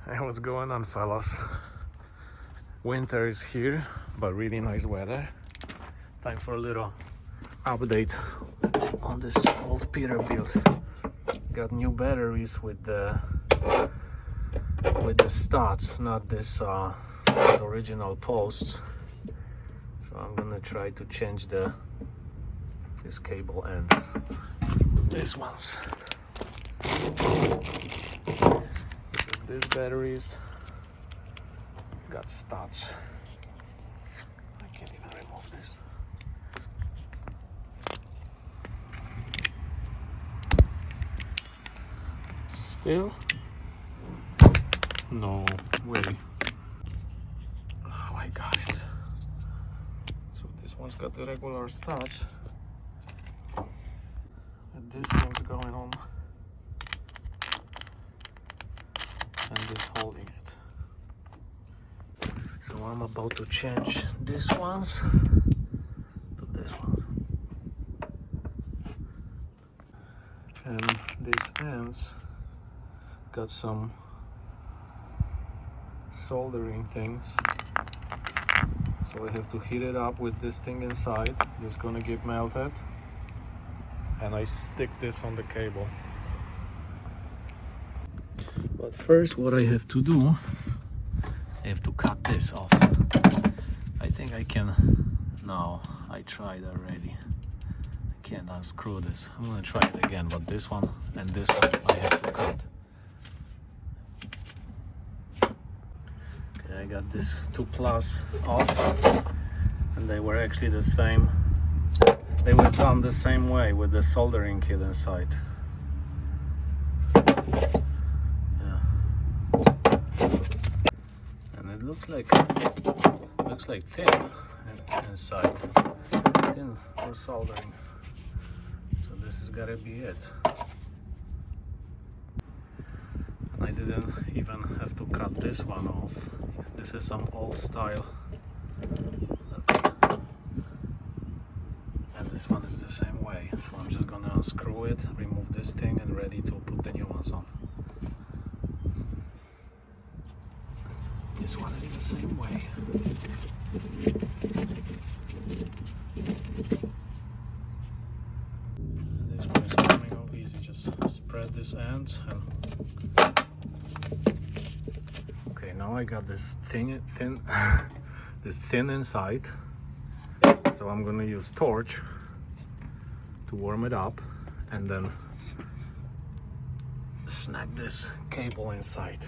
Hey, what's going on, fellas? Winter is here, but really nice weather. Time for a little update on this old Peterbilt. Got new batteries with the studs, not this original posts. So I'm gonna try to change this cable ends to these ones. Because these batteries got studs. I can't even remove this. Still? No way. Oh, I got it. So this one's got the regular studs. And this one's going on. And this holding it. So I'm about to change these ones to this one. And these ends got some soldering things. So I have to heat it up with this thing inside. It's gonna get melted. And I stick this on the cable. But first what I have to do, I have to cut this off. I think I can. No, I tried already. I can't unscrew this. I'm gonna try it again, but this one and this one I have to cut. Okay, I got this 2+ off, and they were actually the same. They were done the same way with the soldering kit inside. Looks like thin inside, thin for soldering. So this has got to be it. And I didn't even have to cut this one off. This is some old style, and this one is the same way. So I'm just gonna unscrew it, remove this thing, and ready to put the new ones on. This one is the same way. And this one is coming out easy. Just spread this end and okay. Now I got this thin, this thin inside. So I'm gonna use torch to warm it up, and then snap this cable inside.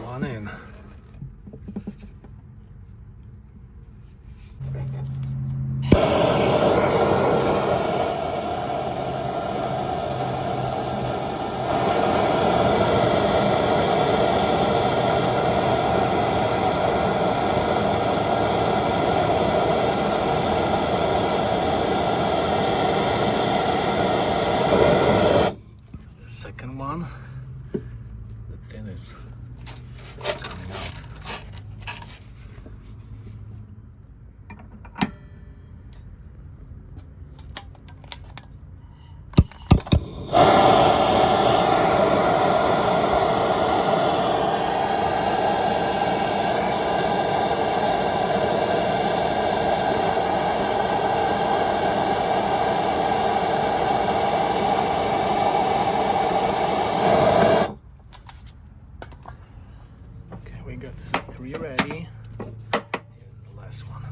One in. Second one, the thin is coming out. We got 3 ready. Here's the last one.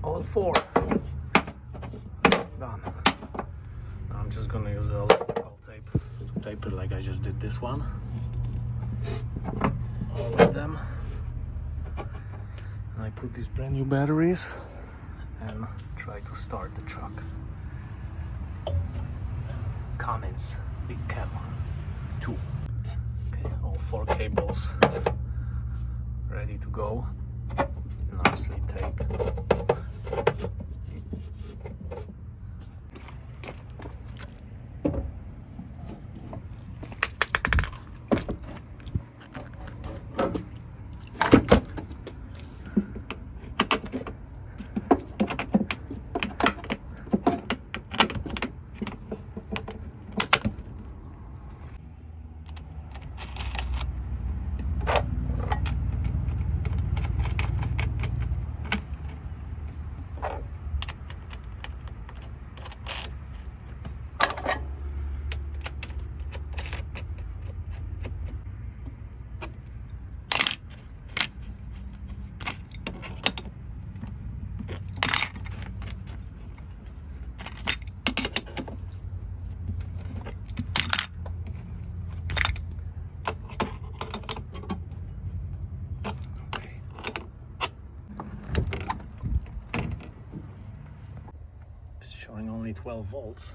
All 4 done. Now I'm just gonna use the electrical tape to tape it like I just did this one. them. And I put these brand new batteries and try to start the truck. Cummins Big Cam 2. Okay, all 4 cables ready to go. Nicely taped. Showing only 12 volts.